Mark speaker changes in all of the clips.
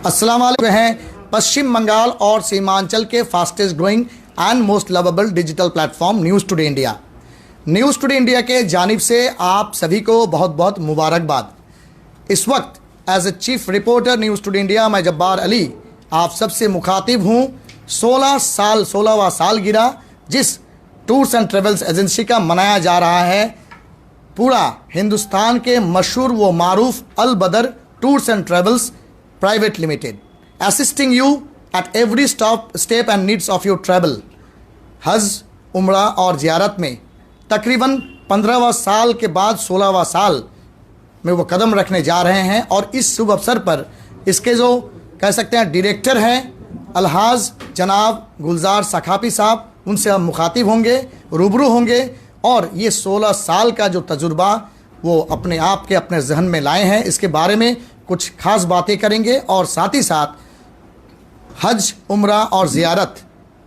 Speaker 1: अस्सलाम वालेकुम हैं पश्चिम बंगाल और सीमांचल के fastest growing and most lovable digital platform news today India. News today India के जानिब से आप सभी को बहुत बहुत मुबारकबाद। इस वक्त as a chief reporter news today India मैं जब्बार अली आप सबसे मुखातिब हूँ। 16वां सालगिरह जिस टूर्स एंड ट्रेवल्स एजेंसी का मनाया जा रहा है, पूरा हिंदुस्तान के मशहूर व मारूफ अल बदर tours and travels private limited, assisting you at every step and needs of your travel. हज, उम्रा और ज़ियारत में तकरीबन 15वां साल के बाद 16वां साल में वो कदम रखने जा रहे हैं और इस शुभ अवसर पर इसके जो कह सकते हैं डायरेक्टर हैं अलहाज जनाब गुलजार सखाफी साहब, उनसे हम मुखातिब होंगे, रूबरू होंगे और ये 16 साल का जो तजुर्बा वो अपने आप के अपने जहन में लाए हैं, इसके बारे में कुछ खास बातें करेंगे और साथ ही साथ हज, उम्रा और ज़ियारत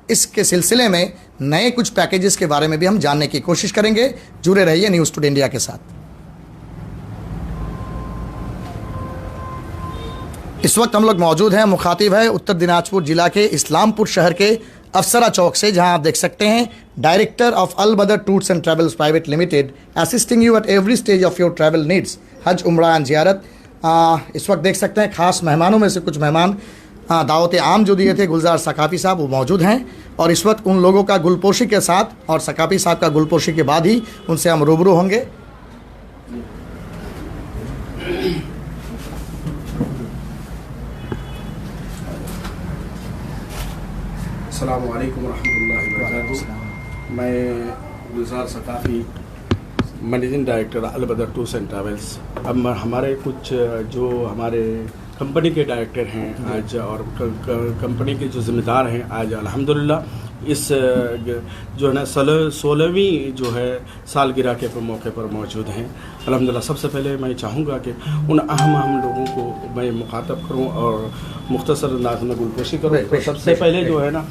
Speaker 1: इसके सिलसिले में नए कुछ पैकेजेस के बारे में भी हम जानने की कोशिश करेंगे। जुड़े रहिए न्यूज़ टुडे इंडिया के साथ। इस वक्त हम लोग मौजूद हैं, मुखातिब है उत्तर दिनाजपुर ज़िला के इस्लामपुर शहर के अफसरा चौक से, जहां आप देख सकते हैं डायरेक्टर ऑफ अल बदर tours and travels private limited, assisting you at every stage of your travel needs, हज, उम्रा एंड ज़ियारत। इस वक्त देख सकते हैं खास मेहमानों में से कुछ मेहमान दावत आम जो दिए थे गुलजार सखाफी साहब, वो मौजूद हैं और इस वक्त उन लोगों का गुलपोशी के साथ और सखाफी साहब का गुलपोशी के बाद ही उनसे हम रूबरू होंगे।
Speaker 2: अस्सलामु अलैकुम रहमतुल्लाहि व बरकातुहू। मैं गुलजार सखाफी, मैनेजिंग डायरेक्टर अल बदर टूर्स एंड ट्रैवल्स। अब हमारे कुछ जो हमारे कंपनी के डायरेक्टर हैं आज और कंपनी के जो ज़िम्मेदार हैं आज अल्हम्दुलिल्लाह इस जो है ना 16वीं जो है सालगिरह के मौके पर मौजूद हैं। अल्हम्दुलिल्लाह सबसे पहले मैं चाहूँगा कि उन अहम लोगों को मैं मुखातब करूँ और मुख्तसर अंदाज में गुलपोशी करूँ। तो सबसे पहले जो है ना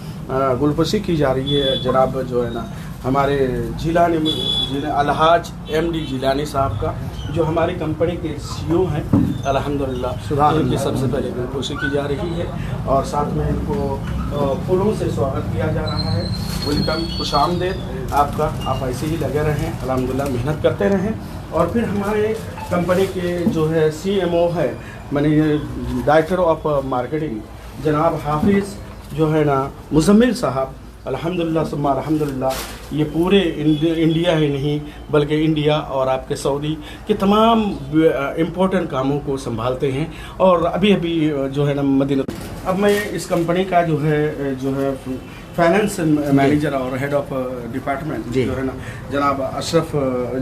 Speaker 2: गुलपोशी की जा रही है जनाब जो है ना हमारे जिलानी अलहाज MD जिलानी साहब का, जो हमारी कंपनी के CEO हैं अल्हम्दुलिल्लाह, इनकी सबसे पहले गुलपोशी की जा रही है और साथ में इनको फूलों से स्वागत किया जा रहा है। वेलकम, खुशामदेद आपका, आप ऐसे ही लगे रहें, अल्हम्दुलिल्लाह मेहनत करते रहें। और फिर हमारे कंपनी के जो है CMO है, माने डायरेक्टर ऑफ मार्केटिंग जनाब हाफिज़ जो है ना मुजम्मिल साहब, अल्हम्दुलिल्लाह सुम्मा अल्हम्दुलिल्लाह, ये पूरे इंडिया ही नहीं बल्कि इंडिया और आपके सऊदी के तमाम इम्पोर्टेंट कामों को संभालते हैं। और अभी जो है ना मदीना, अब मैं इस कंपनी का जो है फाइनेंस मैनेजर और हेड ऑफ डिपार्टमेंट जो है ना जनाब अशरफ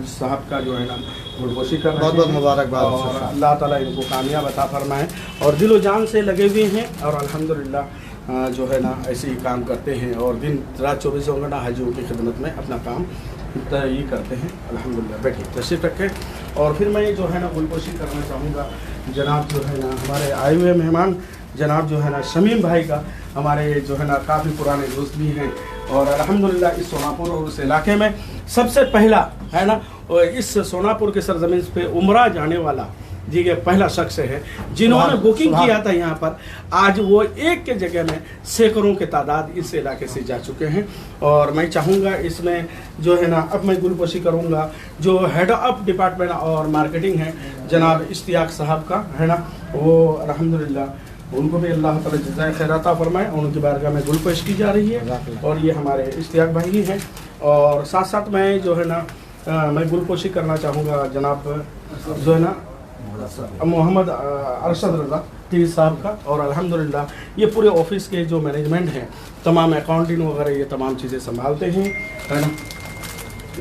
Speaker 2: साहब का जो है ना गुलपोशी कर रहे हैं।
Speaker 1: बहुत मुबारकबाद
Speaker 2: और अल्लाह ताला इनको कामयाब अता फरमाए और दिलो जान से लगे हुए हैं और अल्हम्दुलिल्लाह जो है ना ऐसे ही काम करते हैं और दिन रात 24 घंटा हाजियों की खिदमत में अपना काम ये करते हैं। अल्हम्दुलिल्लाह बैठिए, तशरीफ रखें। और फिर मैं जो है ना गुलपोशी करना चाहूँगा जनाब जो है ना हमारे आए हुए मेहमान जनाब जो है ना शमीम भाई का, हमारे जो है ना काफ़ी पुराने दोस्त भी हैं और अल्हम्दुलिल्लाह इस सोनापुर और उस इलाके में सबसे पहला है ना इस सोनापुर के सरजमीन पे उम्रा जाने वाला जी ये पहला शख्स है जिन्होंने बुकिंग किया था यहाँ पर। आज वो एक के जगह में सैकड़ों के तादाद इस इलाके से जा चुके हैं और मैं चाहूँगा इसमें जो है ना अब मैं गुलपोशी करूँगा जो हेड ऑफ डिपार्टमेंट और मार्केटिंग है जनाब इश्तियाक साहब का है ना, वो अल्हम्दुलिल्लाह उनको भी अल्लाह ताला जज़ाए खैर अता फरमाए, उनकी बारगाह में गुलपोश की जा रही है और ये हमारे इश्तियाक भाई ही हैं। और साथ साथ मैं जो है ना मैं गुलपोशी करना चाहूँगा जनाब जो है ना मोहम्मद अरशद रज़ा तीर साहब का और अल्हम्दुलिल्लाह ये पूरे ऑफिस के जो मैनेजमेंट हैं, तमाम अकाउंटिंग वगैरह ये तमाम चीज़ें संभालते हैं है ना,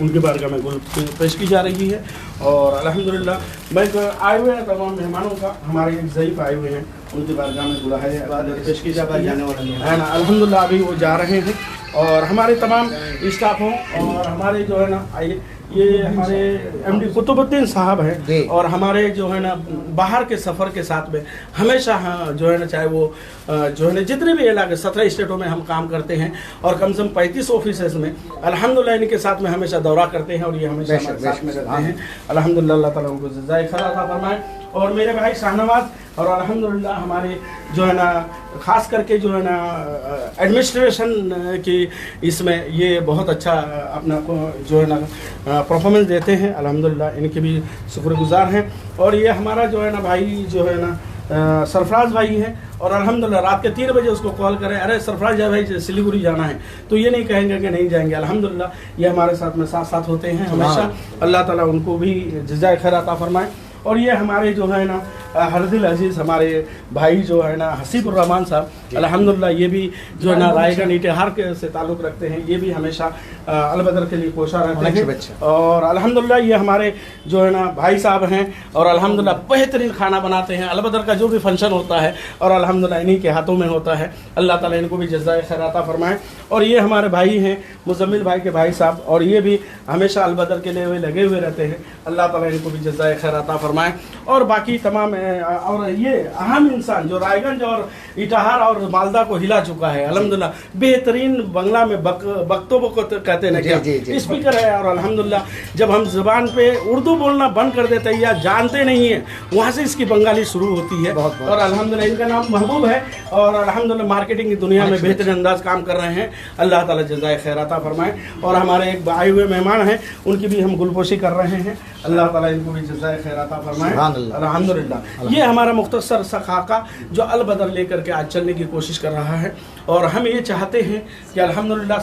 Speaker 2: उनके बारगाह में गुलपोश की जा रही है। और अल्हम्दुलिल्लाह मैं आए हुए हैं तमाम मेहमानों का, हमारे एक ज़ईफ़ आए हुए हैं उनके बारगाह में पेश की जा रही है ना। अल्हम्दुलिल्लाह अभी वो जा रहे हैं और हमारे तमाम स्टाफ हों और हमारे जो है ना आइए ये हमारे MD कुतुबुद्दीन साहब हैं और हमारे जो है ना बाहर के सफ़र के साथ में हमेशा जो है ना चाहे वो जो है ना जितने भी इलाके 17 स्टेटों में हम काम करते हैं और कम से कम 35 ऑफिस में अल्हम्दुलिल्लाह इनके साथ में हमेशा दौरा करते हैं और ये हमेशा हमारे साथ में रहते हैं। अल्हम्दुलिल्लाह अल्लाह ताला उनको जज़ाए खैर अता फरमाए। और मेरे भाई शाहनवाज और अल्हम्दुलिल्लाह हमारे जो है ना ख़ास करके जो है ना एडमिनिस्ट्रेशन की इसमें ये बहुत अच्छा अपना को जो है ना परफॉर्मेंस देते हैं। अल्हम्दुलिल्लाह इनके भी शुक्रगुजार हैं। और ये हमारा जो है ना भाई जो है ना सरफराज भाई हैं, और अल्हम्दुलिल्लाह रात के 3 बजे उसको कॉल करें, अरे सरफराज भाई सिलीगुड़ी जाना है, तो ये नहीं कहेंगे कि नहीं जाएंगे। अल्हम्दुलिल्लाह ये हमारे साथ में साथ साथ होते हैं हमेशा। अल्लाह ताला उनको भी जज़ाए खैर अता फरमाए। और ये हमारे जो है ना हरदिल अजीज़ हमारे भाई जो है ना हसीबुर रहमान साहब, अल्हम्दुलिल्लाह ये भी जो है ना रायगढ़ इतिहार के से ताल्लुक़ रखते हैं। ये भी हमेशा अलबदर के लिए कोशा रहते हैं। और अल्हम्दुलिल्लाह ये हमारे जो है ना भाई साहब हैं, और अल्हम्दुलिल्लाह बेहतरीन खाना बनाते हैं। अलबदर का जो भी फंक्शन होता है और अल्हम्दुलिल्लाह इन्हीं के हाथों में होता है। अल्लाह ताला इनको भी जज़ाए खैर अता फरमाए। और ये हमारे भाई हैं मुज़म्मिल भाई के भाई साहब, और ये भी हमेशा अलबदर के लिए लगे हुए रहते हैं। अल्लाह ताला इनको भी जज़ाए खैर अता फरमाए। और बाकी तमाम और ये अहम इंसान जो रायगंज और इटाहार और मालदा को हिला चुका है, अल्हम्दुलिल्लाह बेहतरीन बंगला में बख्तों को कहते हैं क्या स्पीकर है। और अल्हम्दुलिल्लाह जब हम ज़बान पे उर्दू बोलना बंद कर देते हैं या जानते नहीं हैं, वहाँ से इसकी बंगाली शुरू होती है। और अल्हम्दुलिल्लाह इनका नाम महबूब है, और अल्हम्दुलिल्लाह मार्केटिंग की दुनिया में बेहतरीन अंदाज काम कर रहे हैं। अल्लाह ताला जज़ाए खैर अता फरमाए। और हमारे एक आए हुए मेहमान हैं, उनकी भी हम गुलपोशी कर रहे हैं। अल्लाह ताला इनको भी जज़ाए खैर अता फरमाए। अल्हम्दुलिल्लाह ये हमारा मुख्तसर सा खाका जो अलबदर लेकर के आज चलने की कोशिश कर रहा है। और हम ये चाहते हैं कि अल्हम्दुलिल्लाह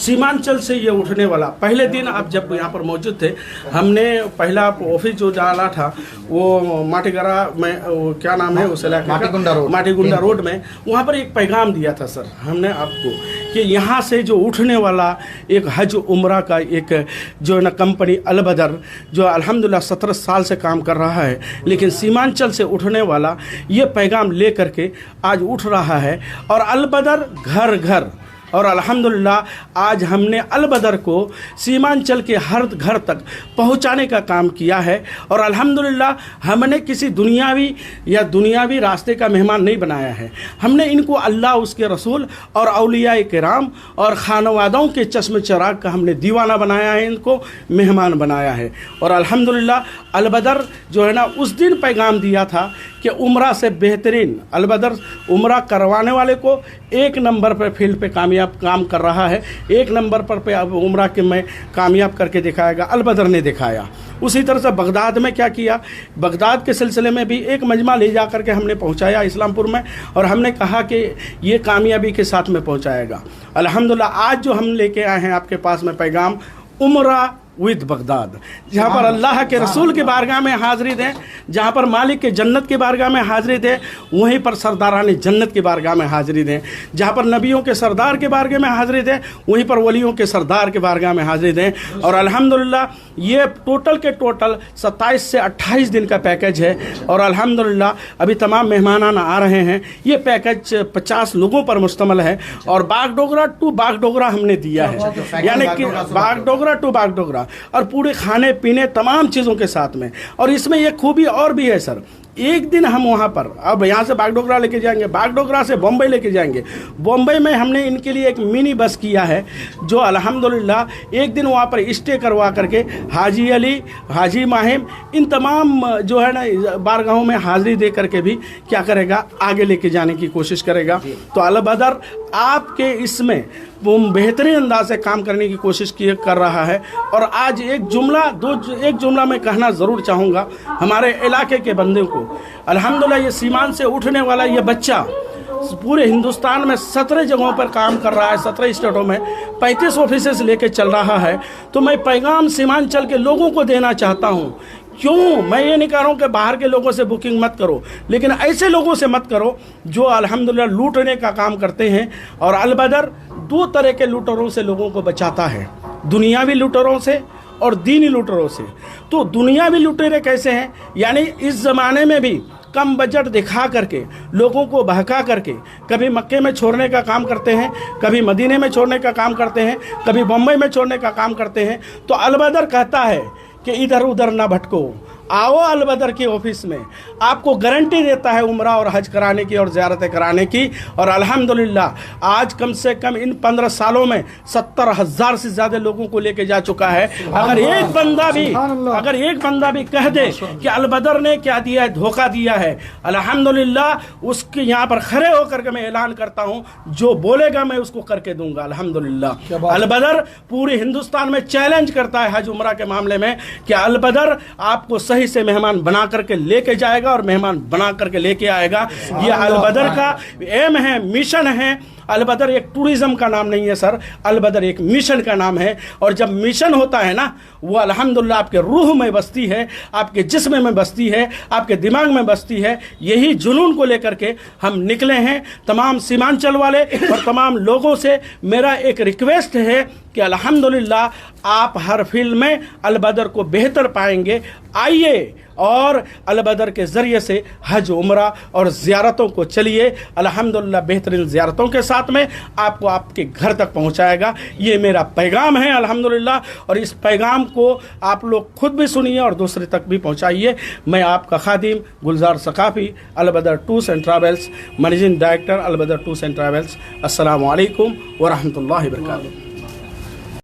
Speaker 2: सीमांचल से ये उठने वाला, पहले दिन आप जब यहाँ पर मौजूद थे, हमने पहला ऑफिस जो डाला था वो माटीगरा में, क्या नाम है उस इलाके का, माटीगुंडा रोड में, वहाँ पर एक पैगाम दिया था सर हमने आपको कि यहाँ से जो उठने वाला एक हज उम्रा का एक जो है ना कंपनी अलबदर जो अल्हम्दुलिल्लाह 17 साल से काम कर रहा है, लेकिन सीमांचल से उठने वाला ये पैगाम ले करके आज उठ रहा है। और अलबदर घर घर, और अल्हम्दुलिल्लाह आज हमने अलबदर को सीमांचल के हर घर तक पहुंचाने का काम किया है। और अल्हम्दुलिल्लाह हमने किसी दुनियावी रास्ते का मेहमान नहीं बनाया है। हमने इनको अल्लाह, उसके रसूल और औलिया किराम और खानवादों के चश्म चराग का हमने दीवाना बनाया है, इनको मेहमान बनाया है। और अल्हम्दुलिल्लाह अलबदर जो है ना उस दिन पैगाम दिया था कि उम्रा से बेहतरीन अलबदर उम्रा करवाने वाले को 1 नंबर पर फील्ड पे कामयाब काम कर रहा है, 1 नंबर पर पे अब उम्रा के में कामयाब करके दिखाएगा, अलबदर ने दिखाया। उसी तरह से बगदाद में क्या किया, बगदाद के सिलसिले में भी एक मजमा ले जा करके हमने पहुंचाया इस्लामपुर में, और हमने कहा कि ये कामयाबी के साथ में पहुंचाएगा। अल्हम्दुलिल्लाह आज जो हम लेके आए हैं आपके पास में पैगाम उम्रा विद बगदाद, जहाँ पर अल्लाह के रसूल के बारगाह में हाज़िरी दें, जहाँ पर मालिक के जन्नत के बारगाह में हाज़िरी दें, वहीं पर सरदारान जन्नत के बारगाह में हाज़िरी दें। जहाँ पर नबियों के सरदार के बारगाह में हाज़िरी दें, वहीं पर वलियों के सरदार के बारगाह में हाज़िरी दें। और अल्हम्दुलिल्लाह ये टोटल के टोटल 27 से 28 दिन का पैकेज है। और अल्हम्दुलिल्लाह अभी तमाम मेहमान आ रहे हैं। ये पैकेज 50 लोगों पर मुश्तमिल है। और बागडोगरा टू बागडोगरा हमने दिया है, यानी कि बागडोगरा टू बागडोगरा, और पूरे खाने पीने तमाम चीज़ों के साथ में। और इसमें एक खूबी और भी है सर, एक दिन हम वहाँ पर, अब यहाँ से बागडोगरा लेके जाएंगे, बागडोगरा से बम्बई लेके जाएंगे। बम्बई में हमने इनके लिए एक मिनी बस किया है जो अल्हम्दुलिल्लाह एक दिन वहाँ पर स्टे करवा करके हाजी अली, हाजी माहिम, इन तमाम जो है ना बारगाहों में हाज़िरी दे करके भी क्या करेगा, आगे लेके जाने की कोशिश करेगा। तो अलबदर आपके इसमें वो बेहतरीन अंदाज से काम करने की कोशिश कर रहा है। और आज एक जुमला मैं कहना ज़रूर चाहूँगा हमारे इलाके के बंदे को। अल्हम्दुलिल्लाह ये सीमान से उठने वाला ये बच्चा पूरे हिंदुस्तान में 17 जगहों पर काम कर रहा है, 17 स्टेटों में 35 ऑफिसेस लेके चल रहा है। तो मैं पैगाम सीमांचल के लोगों को देना चाहता हूँ। क्यों, मैं ये नहीं कह रहा हूँ कि बाहर के लोगों से बुकिंग मत करो, लेकिन ऐसे लोगों से मत करो जो अल्हम्दुलिल्लाह लूटने का काम करते हैं। और अलबदर 2 तरह के लूटरों से लोगों को बचाता है, दुनियावी लूटरों से और दीनी लूटरों से। तो दुनियावी लुटेरे कैसे हैं, यानी इस ज़माने में भी कम बजट दिखा करके लोगों को बहका करके कभी मक्के में छोड़ने का काम करते हैं, कभी मदीने में छोड़ने का काम करते हैं, कभी बम्बई में छोड़ने का काम करते हैं। तो अलबदर कहता है कि इधर उधर ना भटको, आओ अलबदर के ऑफिस में, आपको गारंटी देता है उम्रा और हज कराने की और ज़ियारतें कराने की। और अल्हम्दुलिल्लाह आज कम से कम इन 15 सालों में 70,000 से ज़्यादा लोगों को लेके जा चुका है। अगर एक बंदा भी कह दे कि अलबदर ने क्या दिया है, धोखा दिया है, अल्हम्दुलिल्लाह उसके यहाँ पर खड़े होकर के मैं ऐलान करता हूँ, जो बोलेगा मैं उसको करके दूंगा। अल्हम्दुलिल्लाह अलबदर पूरे हिंदुस्तान में चैलेंज करता है हज उम्रा के मामले में कि अलबदर आपको सही से मेहमान बना करके लेके जाएगा और मेहमान बना करके लेके आएगा। ये अलबदर का एम है, मिशन है। अलबदर एक टूरिज्म का नाम नहीं है सर, अलबदर एक मिशन का नाम है। और जब मिशन होता है ना, वो अल्हम्दुलिल्लाह आपके रूह में बसती है, आपके जिस्म में बसती है, आपके दिमाग में बसती है। यही जुनून को लेकर के हम निकले हैं। तमाम सीमांचल वाले और तमाम लोगों से मेरा एक रिक्वेस्ट है कि अल्हम्दुलिल्लाह आप हर फील्ड में अलबदर को बेहतर पाएंगे। आइए और अलबदर के ज़रिए से हज उम्रा और ज़ियारतों को चलिए। अल्हम्दुलिल्लाह बेहतरीन ज़ियारतों के साथ में आपको आपके घर तक पहुंचाएगा। ये मेरा पैगाम है अल्हम्दुलिल्लाह, और इस पैगाम को आप लोग खुद भी सुनिए और दूसरे तक भी पहुंचाइए। मैं आपका खादिम Gulzar Saqafi, Albadar tours and travels, managing director Albadar tours and travels. अस्सलामु अलैकुम व रहमतुल्लाहि व बरकातुहू।